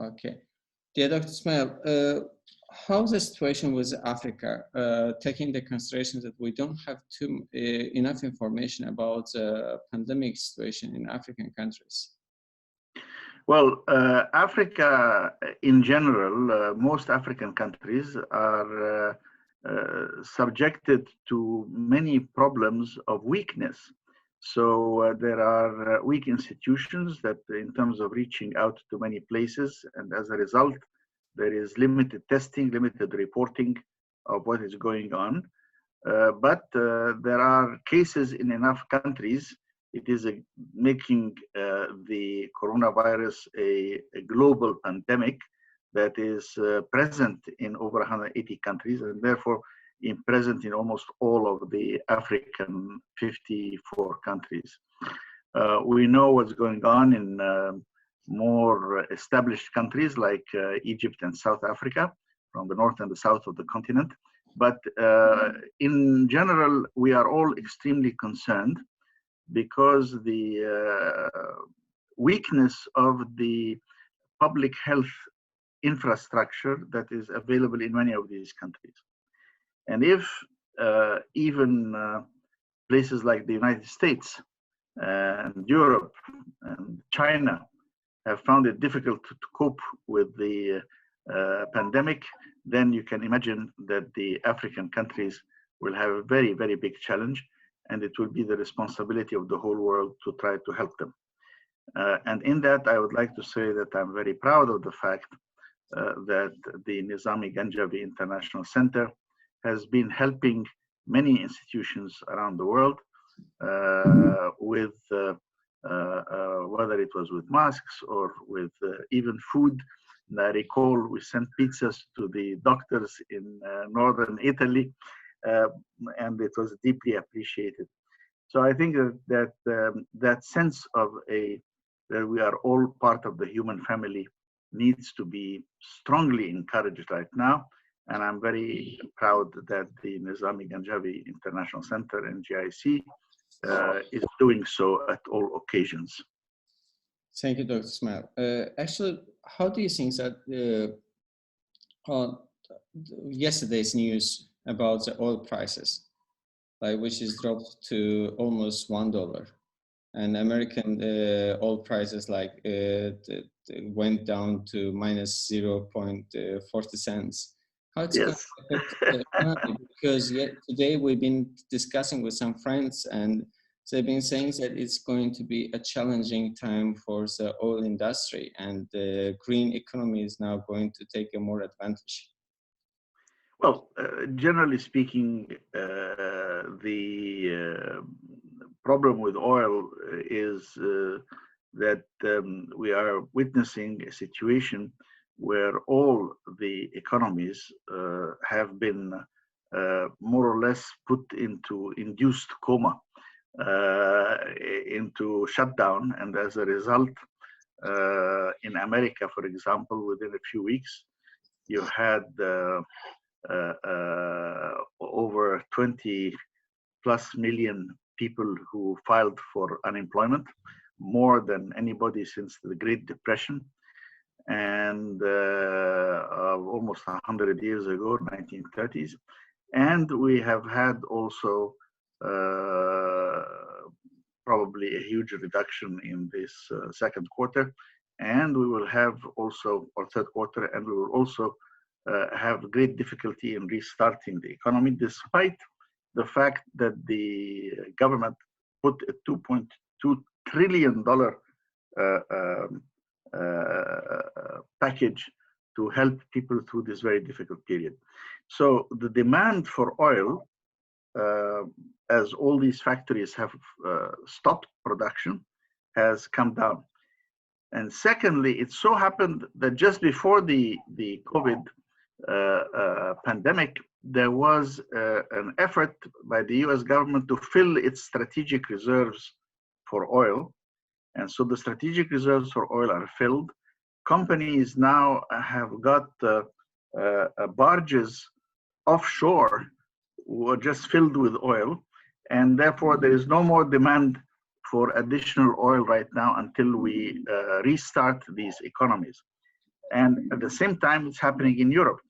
Okay. Dear Dr. Ismail, how's the situation with Africa, taking the consideration that we don't have enough information about the pandemic situation in African countries? Well, Africa in general, most African countries are subjected to many problems of weakness. So there are weak institutions that in terms of reaching out to many places, and as a result, there is limited testing, limited reporting of what is going on. But there are cases in enough countries. It is making the coronavirus a global pandemic that is present in over 180 countries, and therefore present in almost all of the African 54 countries. We know what's going on in more established countries like Egypt and South Africa, from the north and the south of the continent. But in general, we are all extremely concerned because the weakness of the public health infrastructure that is available in many of these countries. And if even places like the United States and Europe and China have found it difficult to cope with the pandemic, then you can imagine that the African countries will have a very, very big challenge, and it will be the responsibility of the whole world to try to help them. And in that, I would like to say that I'm very proud of the fact that the Nizami Ganjavi International Center has been helping many institutions around the world with whether it was with masks or with even food. And I recall we sent pizzas to the doctors in northern Italy, and it was deeply appreciated. So I think that sense of that we are all part of the human family needs to be strongly encouraged right now. And I'm very proud that the Nizami Ganjavi International Center, NGIC, is doing so at all occasions. Thank you, Dr. Ismail. Actually, how do you think that yesterday's news about the oil prices, which is dropped to almost $1, and American oil prices went down to minus 0.40 cents? How it's going to affect the economy? Because today we've been discussing with some friends, and they've been saying that it's going to be a challenging time for the oil industry, and the green economy is now going to take a more advantage. Well, generally speaking, the problem with oil is that we are witnessing a situation where all the economies have been more or less put into induced coma, into shutdown. And as a result, in America, for example, within a few weeks, you had over 20+ million people who filed for unemployment, more than anybody since the Great Depression, and almost 100 years ago, 1930s. And we have had also probably a huge reduction in this second quarter, and we will have also, or third quarter, and we will also have great difficulty in restarting the economy, despite the fact that the government put a $2.2 trillion package to help people through this very difficult period. So the demand for oil, as all these factories have stopped production, has come down. And secondly, it so happened that just before the COVID pandemic, there was an effort by the US government to fill its strategic reserves for oil. And so the strategic reserves for oil are filled. Companies now have got barges offshore were just filled with oil, and therefore there is no more demand for additional oil right now until we restart these economies. And at the same time, it's happening in Europe.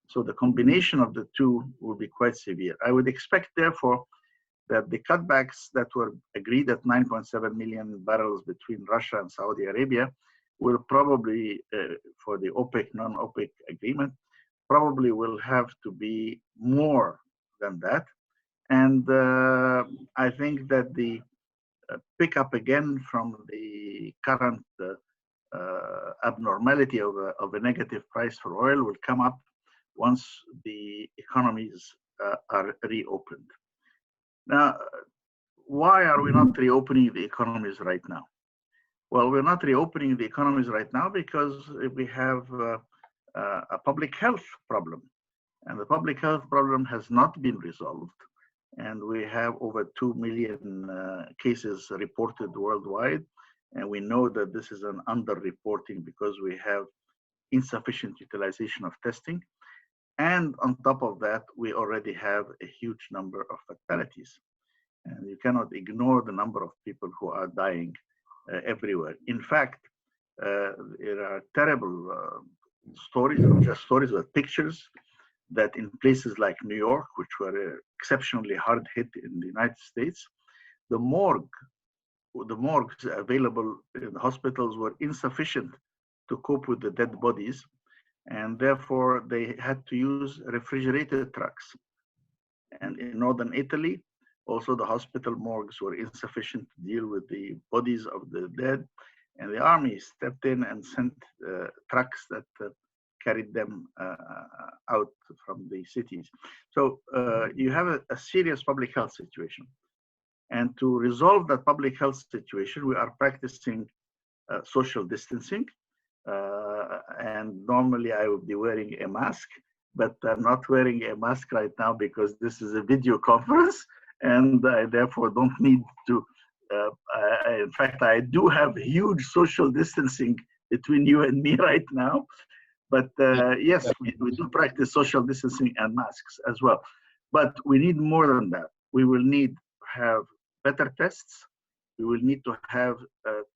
So the combination of the two will be quite severe. I would expect, therefore, that the cutbacks that were agreed at 9.7 million barrels between Russia and Saudi Arabia will probably, for the OPEC, non-OPEC agreement, probably will have to be more than that. And I think that the pick up again from the current abnormality of a negative price for oil will come up once the economies are reopened. Now, why are we not reopening the economies right now? Well, we're not reopening the economies right now because we have a public health problem. And the public health problem has not been resolved. And we have over 2 million cases reported worldwide. And we know that this is an underreporting because we have insufficient utilization of testing. And on top of that, we already have a huge number of fatalities. And you cannot ignore the number of people who are dying everywhere. In fact, there are terrible stories, not just stories, but pictures that in places like New York, which were exceptionally hard hit in the United States, the morgues available in the hospitals were insufficient to cope with the dead bodies. And therefore, they had to use refrigerated trucks. And in northern Italy, also the hospital morgues were insufficient to deal with the bodies of the dead. And the army stepped in and sent trucks that carried them out from the cities. So you have a serious public health situation. And to resolve that public health situation, we are practicing social distancing. And normally I would be wearing a mask, but I'm not wearing a mask right now because this is a video conference and I therefore don't need to. In fact, I do have huge social distancing between you and me right now. But yes, we do practice social distancing and masks as well. But we need more than that. We will need to have better tests. We will need to have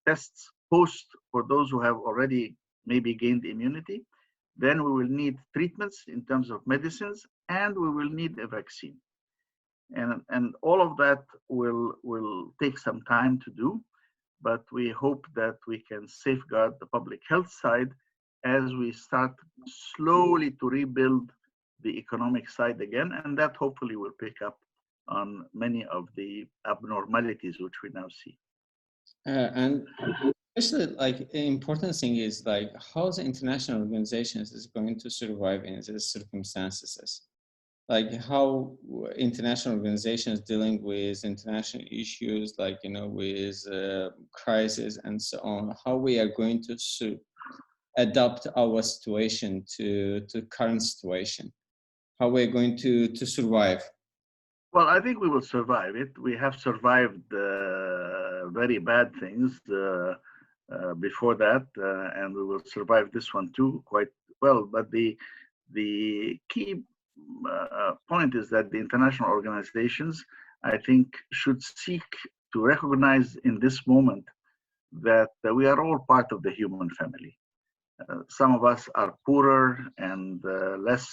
tests post for those who have already maybe gained immunity. Then we will need treatments in terms of medicines, and we will need a vaccine. And all of that will take some time to do, but we hope that we can safeguard the public health side as we start slowly to rebuild the economic side again, and that hopefully will pick up on many of the abnormalities which we now see. And especially, like, an important thing is like how the international organizations is going to survive in these circumstances. Like how international organizations dealing with international issues, like, you know, with crisis and so on, how we are going to adapt our situation to current situation, how we're going to survive. Well, I think we will survive it. We have survived very bad things before that, and we will survive this one too quite well. But the key point is that the international organizations, I think, should seek to recognize in this moment that we are all part of the human family. Some of us are poorer and less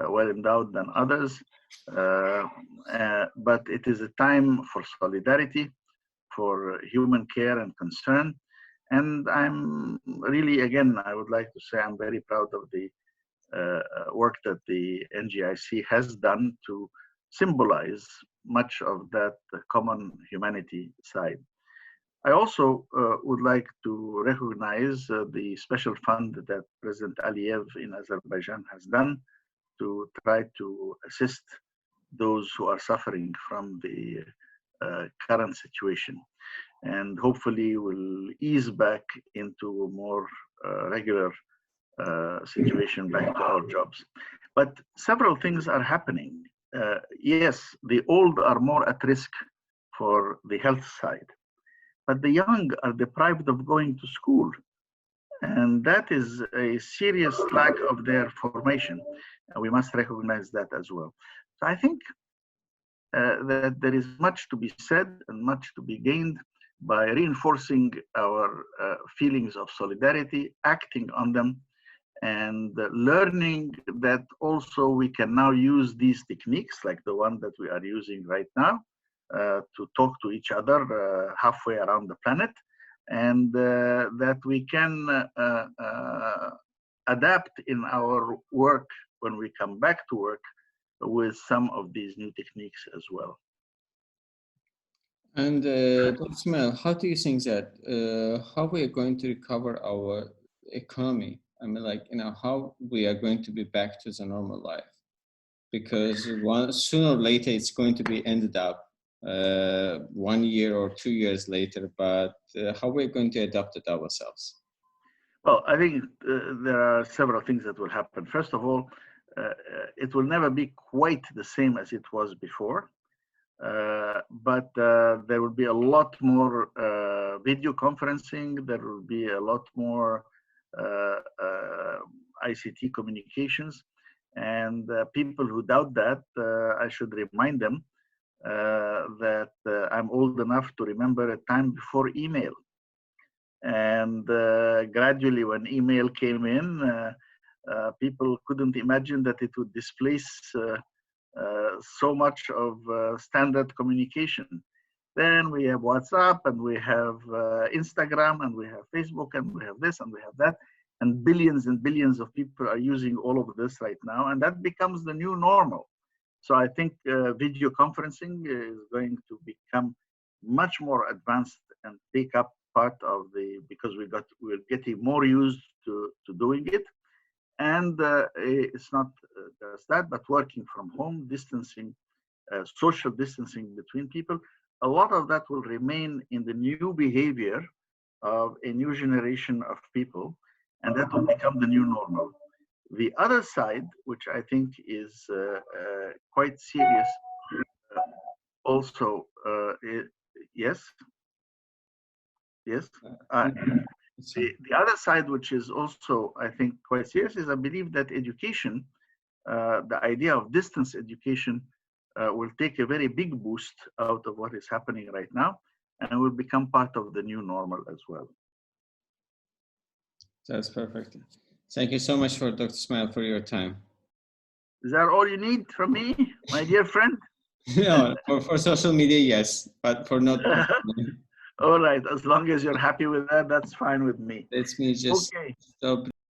well endowed than others, but it is a time for solidarity, for human care and concern. And I'm really, again, I would like to say I'm very proud of the work that the NGIC has done to symbolize much of that common humanity side. I also would like to recognize the special fund that President Aliyev in Azerbaijan has done to try to assist those who are suffering from the current situation, and hopefully will ease back into a more regular situation, back to our jobs. But several things are happening. Yes, the old are more at risk for the health side, but the young are deprived of going to school. And that is a serious lack of their formation. And we must recognize that as well. So I think that there is much to be said and much to be gained by reinforcing our feelings of solidarity, acting on them, and learning that also we can now use these techniques like the one that we are using right now to talk to each other halfway around the planet, and that we can adapt in our work when we come back to work with some of these new techniques as well. And Dr. Ismail, how do you think that how we are going to recover our economy? I mean, like, how we are going to be back to the normal life? Because sooner or later it's going to be ended up 1 year or 2 years later, but how we're going to adapt it ourselves? Well, I think there are several things that will happen. First of all, it will never be quite the same as it was before, but there will be a lot more video conferencing. There will be a lot more ICT communications, and people who doubt that, I should remind them that I'm old enough to remember a time before email. And gradually, when email came in, people couldn't imagine that it would displace so much of standard communication. Then we have WhatsApp, and we have Instagram, and we have Facebook, and we have this, and we have that. And billions of people are using all of this right now, and that becomes the new normal. So I think video conferencing is going to become much more advanced and take up part of because we're getting more used to doing it. And it's not just that, but working from home, distancing, social distancing between people, a lot of that will remain in the new behavior of a new generation of people, and that will become the new normal. The other side, which I think is quite serious, also, yes? The other side, which is also, I think, quite serious, is I believe that education, the idea of distance education, will take a very big boost out of what is happening right now, and will become part of the new normal as well. That's perfect. Thank you so much, Dr. Ismail, for your time. Is that all you need from me, my dear friend? No, for social media, yes, but for not. All right, as long as you're happy with that, that's fine with me. Let me just stop